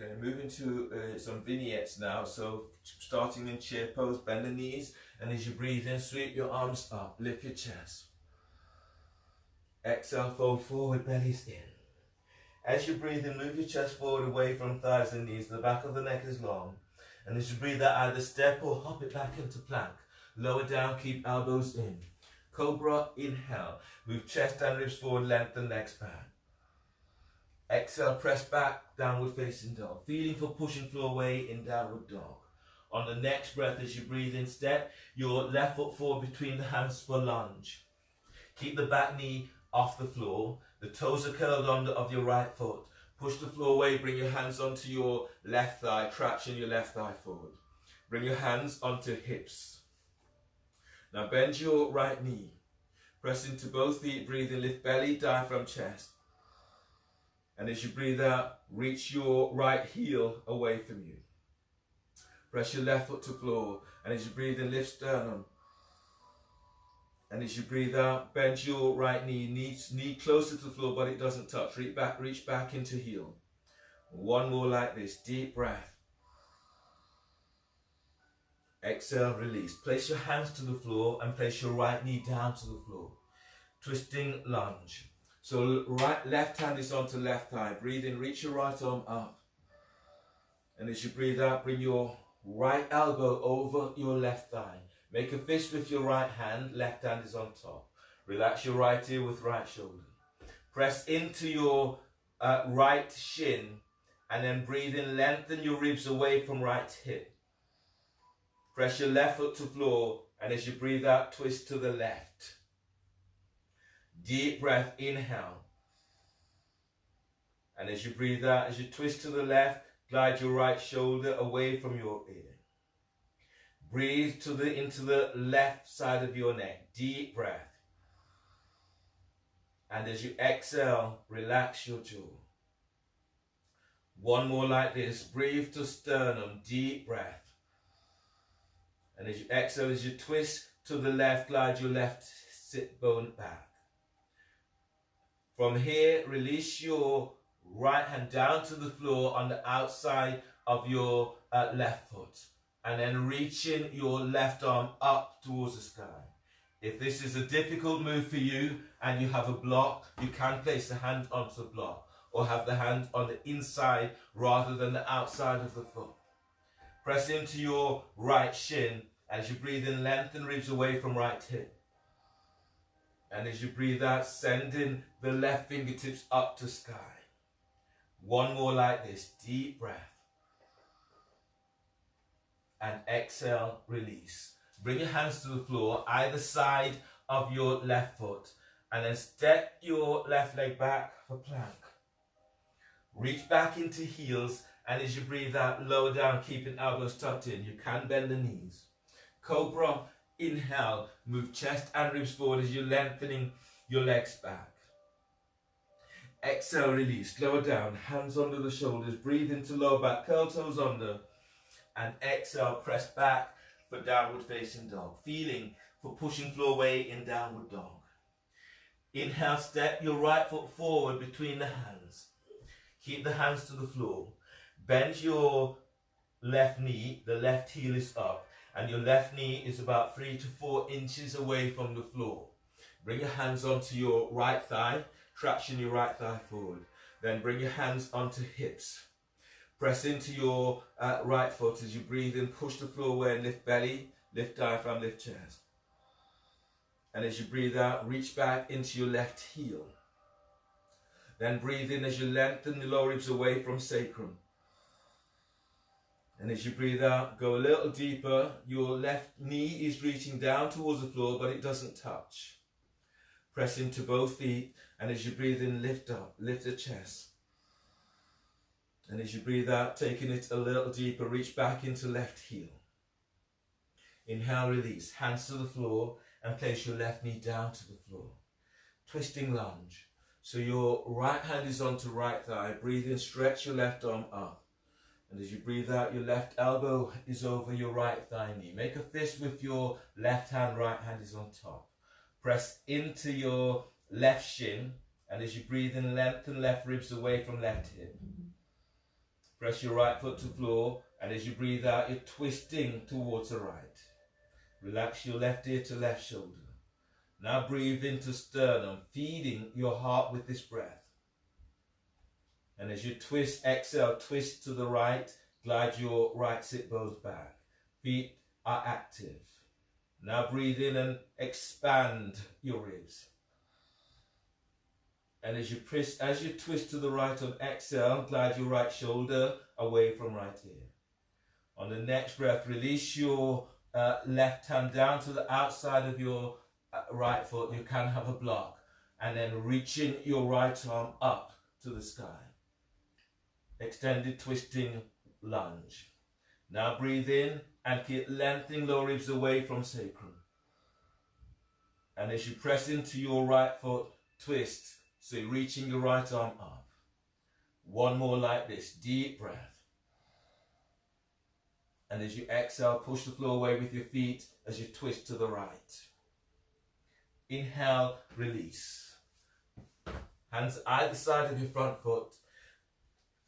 Okay, moving to some vignettes now. So starting in chair pose, bend the knees, and as you breathe in, sweep your arms up, lift your chest. Exhale, fold forward, bellies in. As you breathe in, move your chest forward away from thighs and knees. The back of the neck is long. And as you breathe out, either step or hop it back into plank. Lower down, keep elbows in. Cobra, inhale. Move chest and ribs forward, lengthen legs back. Exhale, press back, downward facing dog. Feeling for pushing floor away in downward dog. On the next breath, as you breathe in, step your left foot forward between the hands for lunge. Keep the back knee off the floor. The toes are curled under of your right foot. Push the floor away, bring your hands onto your left thigh, traction your left thigh forward. Bring your hands onto hips. Now bend your right knee. Press into both feet, breathe in, lift belly, diaphragm, chest. And as you breathe out, reach your right heel away from you. Press your left foot to floor. And as you breathe in, lift sternum. And as you breathe out, bend your right knee closer to the floor, but it doesn't touch. Reach back into heel. One more like this, deep breath. Exhale, release. Place your hands to the floor and place your right knee down to the floor. Twisting lunge. So left hand is onto left thigh. Breathe in, reach your right arm up. And as you breathe out, bring your right elbow over your left thigh. Make a fist with your right hand, left hand is on top. Relax your right ear with right shoulder. Press into your right shin and then breathe in, lengthen your ribs away from right hip. Press your left foot to floor, and as you breathe out, twist to the left. Deep breath, inhale. And as you breathe out, as you twist to the left, glide your right shoulder away from your ear. Breathe into the left side of your neck. Deep breath. And as you exhale, relax your jaw. One more like this. Breathe to sternum. Deep breath. And as you exhale, as you twist to the left, glide your left sit bone back. From here, release your right hand down to the floor on the outside of your left foot. And then reaching your left arm up towards the sky. If this is a difficult move for you and you have a block, you can place the hand onto the block or have the hand on the inside rather than the outside of the foot. Press into your right shin. As you breathe in, lengthen ribs away from right hip. And as you breathe out, sending the left fingertips up to sky. One more like this. Deep breath. And exhale, release. Bring your hands to the floor, either side of your left foot. And then step your left leg back for plank. Reach back into heels. And as you breathe out, lower down, keeping elbows tucked in. You can bend the knees. Cobra, inhale. Move chest and ribs forward as you're lengthening your legs back. Exhale, release. Lower down, hands under the shoulders. Breathe into lower back, curl toes under. And exhale, press back for downward facing dog. Feeling for pushing floor weight in downward dog. Inhale, step your right foot forward between the hands. Keep the hands to the floor. Bend your left knee, the left heel is up. And your left knee is about 3 to 4 inches away from the floor. Bring your hands onto your right thigh. Traction your right thigh forward. Then bring your hands onto hips. Press into your right foot as you breathe in. Push the floor away and lift belly, lift diaphragm, lift chest. And as you breathe out, reach back into your left heel. Then breathe in as you lengthen the lower ribs away from sacrum. And as you breathe out, go a little deeper. Your left knee is reaching down towards the floor, but it doesn't touch. Press into both feet. And as you breathe in, lift up, lift the chest. And as you breathe out, taking it a little deeper, reach back into left heel. Inhale, release. Hands to the floor and place your left knee down to the floor. Twisting lunge. So your right hand is onto right thigh. Breathe in, stretch your left arm up. And as you breathe out, your left elbow is over your right thigh knee. Make a fist with your left hand, right hand is on top. Press into your left shin. And as you breathe in, lengthen left ribs away from left hip. Press your right foot to floor. And as you breathe out, you're twisting towards the right. Relax your left ear to left shoulder. Now breathe into sternum, feeding your heart with this breath. And as you twist, exhale, twist to the right, glide your right sit bones back. Feet are active. Now breathe in and expand your ribs. And as you twist to the right on exhale, glide your right shoulder away from right ear. On the next breath, release your left hand down to the outside of your right foot. You can have a block. And then reaching your right arm up to the sky. Extended twisting lunge. Now breathe in and keep lengthening lower ribs away from sacrum. And as you press into your right foot, twist. So you're reaching your right arm up. One more like this, deep breath. And as you exhale, push the floor away with your feet as you twist to the right. Inhale, release. Hands either side of your front foot.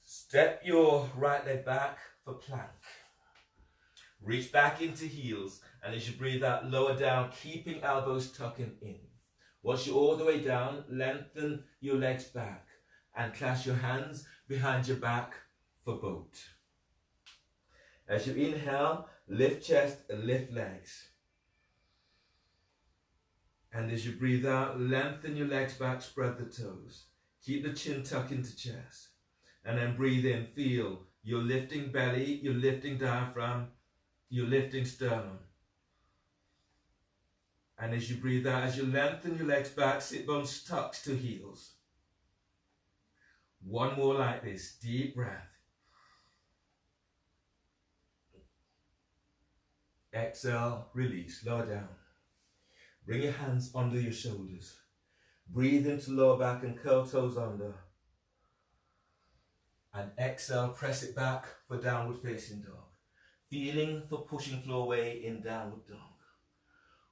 Step your right leg back for plank. Reach back into heels, and as you breathe out, lower down, keeping elbows tucking in. Once you're all the way down, lengthen your legs back and clasp your hands behind your back for boat. As you inhale, lift chest and lift legs. And as you breathe out, lengthen your legs back, spread the toes. Keep the chin tucked into chest. And then breathe in, feel you're lifting belly, you're lifting diaphragm, you're lifting sternum. And as you breathe out, as you lengthen your legs back, sit bones tucked to heels. One more like this, deep breath. Exhale, release, lower down. Bring your hands under your shoulders. Breathe into lower back and curl toes under. And exhale, press it back for downward facing dog. Feeling for pushing floor away in downward dog.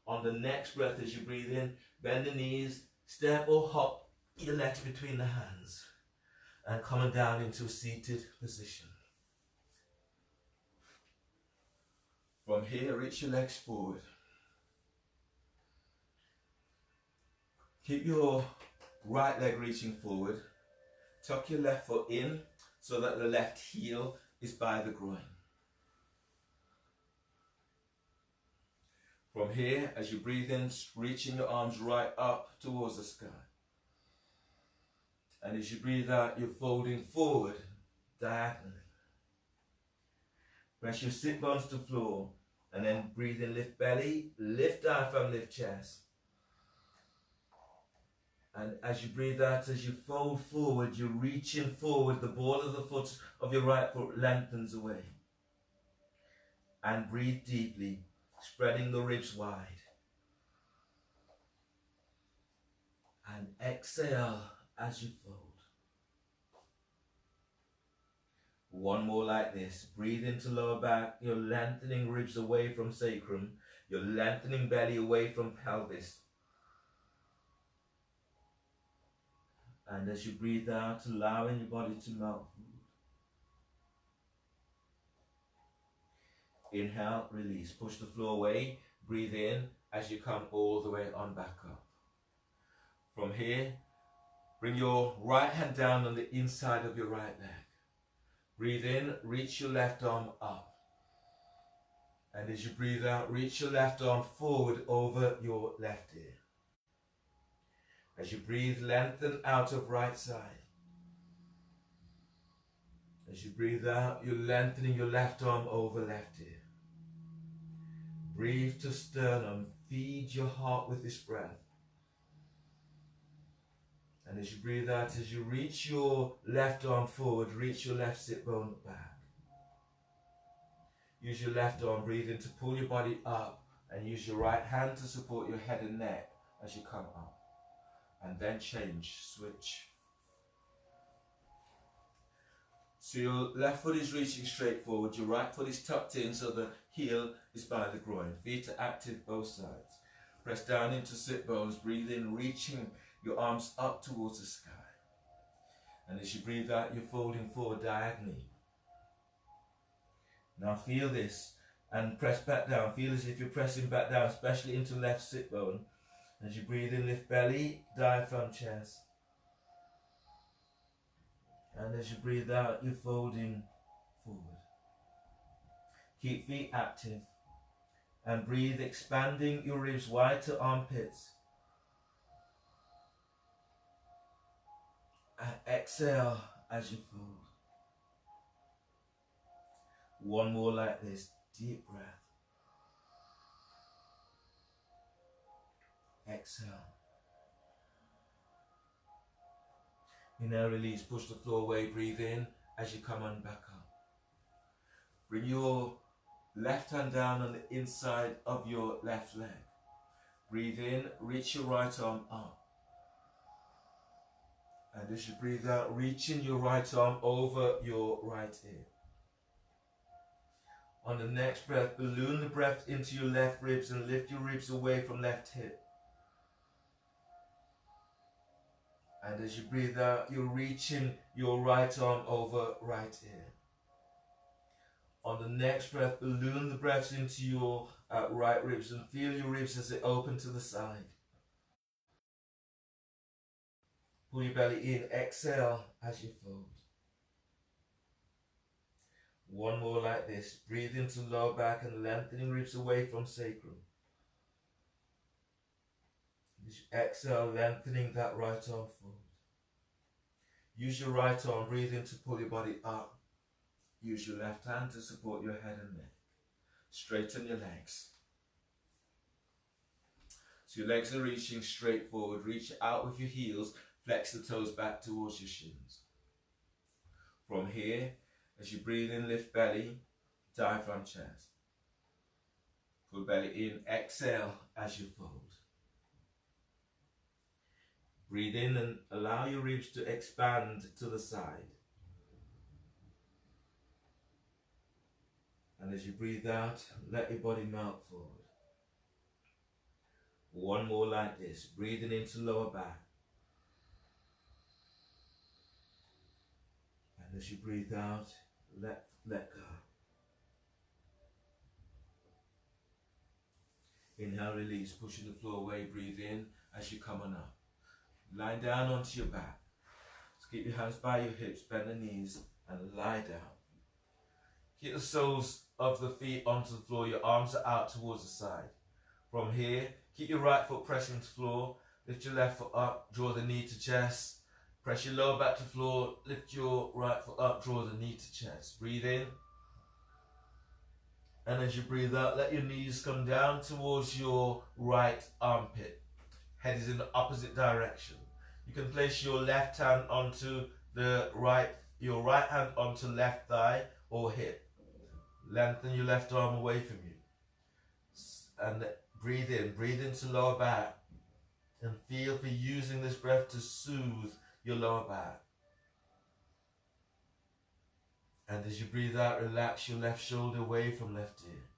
On the next breath, as you breathe in, bend the knees, step or hop your legs between the hands, and coming down into a seated position. From here, reach your legs forward. Keep your right leg reaching forward. Tuck your left foot in so that the left heel is by the groin. From here, as you breathe in, reaching your arms right up towards the sky. And as you breathe out, you're folding forward diagonally. Press your sit bones to floor, and then breathe in, lift belly, lift diaphragm, lift chest. And as you breathe out, as you fold forward, you're reaching forward, the ball of the foot of your right foot lengthens away. And breathe deeply, spreading the ribs wide. And exhale as you fold. One more like this. Breathe into lower back. You're lengthening ribs away from sacrum. You're lengthening belly away from pelvis. And as you breathe out, allowing your body to melt. Inhale, release. Push the floor away. Breathe in as you come all the way on back up. From here, bring your right hand down on the inside of your right leg. Breathe in, reach your left arm up. And as you breathe out, reach your left arm forward over your left ear. As you breathe, lengthen out of right side. As you breathe out, you're lengthening your left arm over left ear. Breathe to sternum. Feed your heart with this breath. And as you breathe out, as you reach your left arm forward, reach your left sit bone back. Use your left arm, breathe in to pull your body up, and use your right hand to support your head and neck as you come up. And then change, switch. So your left foot is reaching straight forward, your right foot is tucked in so the heel is by the groin. Feet are active both sides. Press down into sit bones, breathe in, reaching your arms up towards the sky. And as you breathe out, you're folding forward diagonally. Now feel this and press back down. Feel as if you're pressing back down, especially into left sit bone. As you breathe in, lift belly, diaphragm, chest. And as you breathe out, you're folding forward. Keep feet active. And breathe, expanding your ribs wide to armpits. And exhale as you fold. One more like this. Deep breath. Exhale. Inhale, release. Push the floor away. Breathe in as you come on back up. Bring your left hand down on the inside of your left leg. Breathe in, reach your right arm up. And as you breathe out, reaching your right arm over your right ear. On the next breath, balloon the breath into your left ribs and lift your ribs away from left hip. And as you breathe out, you're reaching your right arm over right ear. On the next breath, balloon the breath into your right ribs and feel your ribs as they open to the side. Pull your belly in, exhale as you fold. One more like this. Breathe into lower back and lengthening ribs away from sacrum. As you exhale, lengthening that right arm forward. Use your right arm, breathe in to pull your body up. Use your left hand to support your head and neck. Straighten your legs. So your legs are reaching straight forward. Reach out with your heels. Flex the toes back towards your shins. From here, as you breathe in, lift belly, diaphragm chest. Pull belly in, exhale as you fold. Breathe in and allow your ribs to expand to the side. And as you breathe out, let your body melt forward. One more like this, breathing into lower back. And as you breathe out, let go. Inhale, release, pushing the floor away, breathe in as you come on up. Lie down onto your back. So keep your hands by your hips, bend the knees and lie down. Keep the soles of the feet onto the floor, your arms are out towards the side. From here, keep your right foot pressing to the floor, lift your left foot up, draw the knee to chest. Press your lower back to floor, lift your right foot up, draw the knee to chest. Breathe in. And as you breathe out, let your knees come down towards your right armpit. Head is in the opposite direction. You can place your left hand onto your right hand onto left thigh or hip. Lengthen your left arm away from you. And breathe into lower back. And feel for using this breath to soothe your lower back. And as you breathe out, relax your left shoulder away from left ear.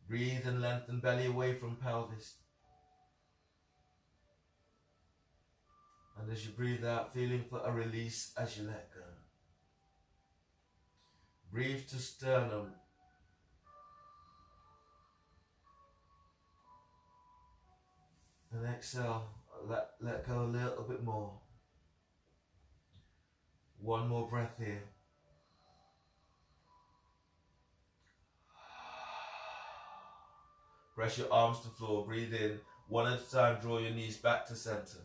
Breathe and lengthen belly away from pelvis. And as you breathe out, feeling for a release as you let go. Breathe to sternum. And exhale, let go a little bit more. One more breath here. Press your arms to the floor, breathe in. One at a time, draw your knees back to center.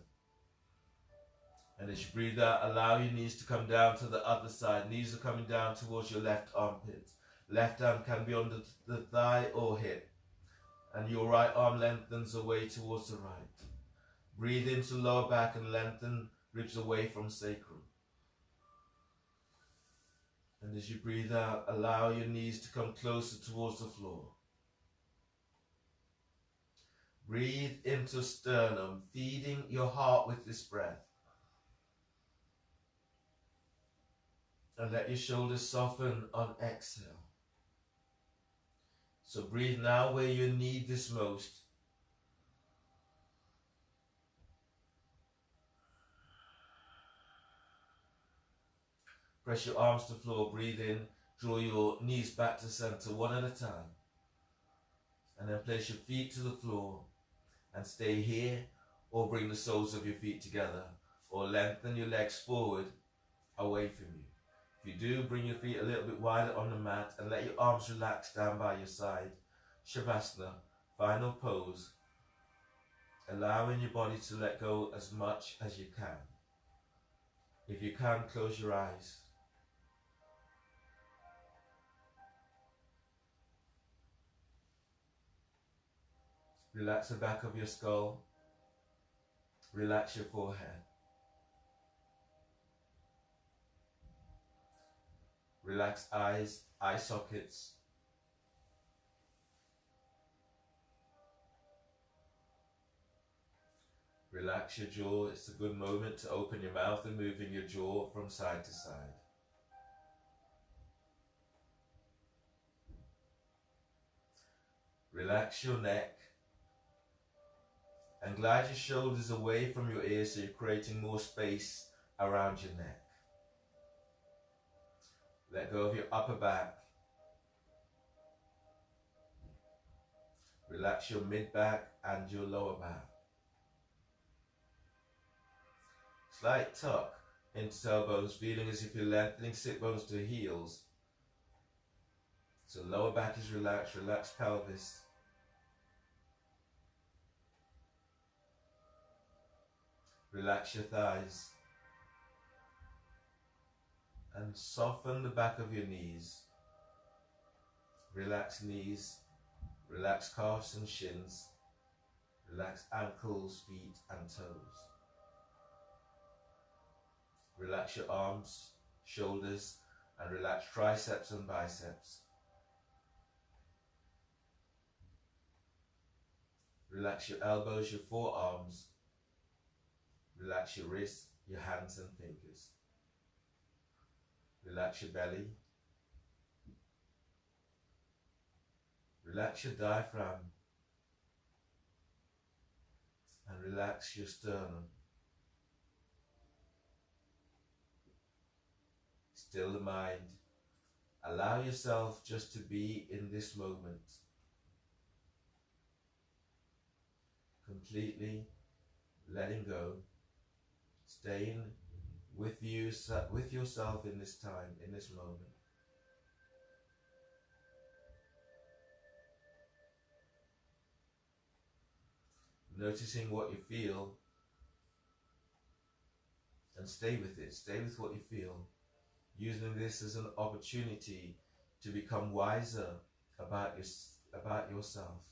And as you breathe out, allow your knees to come down to the other side. Knees are coming down towards your left armpit. Left hand can be on the thigh or hip. And your right arm lengthens away towards the right. Breathe into lower back and lengthen ribs away from sacrum. And as you breathe out, allow your knees to come closer towards the floor. Breathe into sternum, feeding your heart with this breath. And let your shoulders soften on exhale. So breathe now where you need this most. Press your arms to the floor, breathe in, draw your knees back to center one at a time. And then place your feet to the floor and stay here, or bring the soles of your feet together, or lengthen your legs forward away from you. If you do, bring your feet a little bit wider on the mat and let your arms relax down by your side. Shavasana, final pose, allowing your body to let go as much as you can. If you can, close your eyes. Relax the back of your skull. Relax your forehead. Relax eyes, eye sockets. Relax your jaw. It's a good moment to open your mouth and moving your jaw from side to side. Relax your neck and glide your shoulders away from your ears so you're creating more space around your neck. Let go of your upper back. Relax your mid-back and your lower back. Slight tuck into tailbones, feeling as if you're lengthening sit bones to heels. So lower back is relaxed, relax pelvis. Relax your thighs. And soften the back of your knees. Relax knees, relax calves and shins. Relax ankles, feet and toes. Relax your arms, shoulders, and relax triceps and biceps. Relax your elbows, your forearms. Relax your wrists, your hands and fingers. Relax your belly. Relax your diaphragm. And relax your sternum. Still the mind. Allow yourself just to be in this moment. Completely letting go. Staying with yourself in this time, in this moment. Noticing what you feel and stay with it. Stay with what you feel. Using this as an opportunity to become wiser about yourself.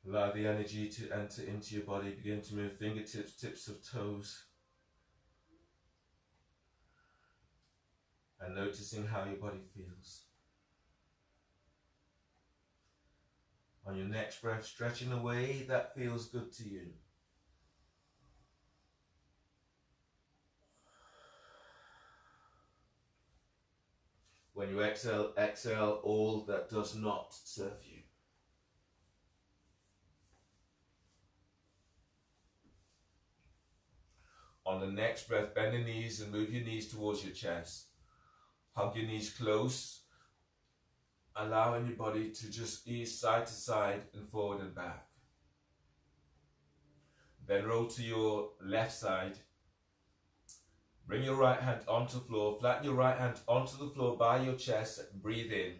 Allow the energy to enter into your body. Begin to move fingertips, tips of toes. And noticing how your body feels. On your next breath, stretch in a way that feels good to you. When you exhale, exhale all that does not serve you. On the next breath, bend the knees and move your knees towards your chest. Hug your knees close, allowing your body to just ease side to side and forward and back. Then roll to your left side. Bring your right hand onto the floor. Flatten your right hand onto the floor by your chest. Breathe in.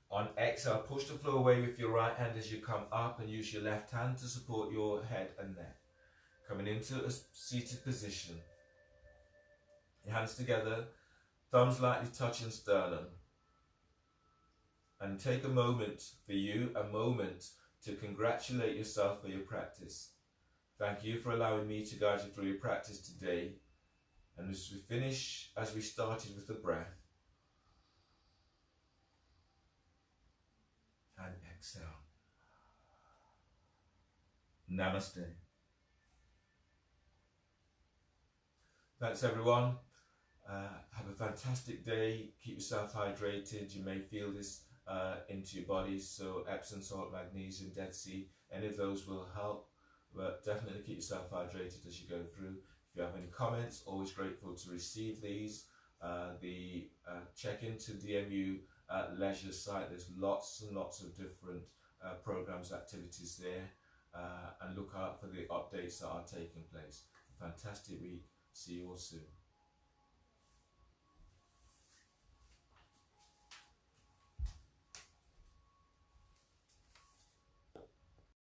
On exhale, push the floor away with your right hand as you come up and use your left hand to support your head and neck. Coming into a seated position. Your hands together, thumbs lightly touching sternum. And take a moment for you, a moment to congratulate yourself for your practice. Thank you for allowing me to guide you through your practice today. And as we finish, as we started with the breath, and exhale. Namaste. Thanks everyone. Have a fantastic day. Keep yourself hydrated. You may feel this into your body, so Epsom salt, magnesium, Dead Sea, any of those will help. But definitely keep yourself hydrated as you go through. If you have any comments, always grateful to receive these. Check into DMU Leisure site. There's lots and lots of different programs, activities there, and look out for the updates that are taking place. Fantastic week. See you all soon.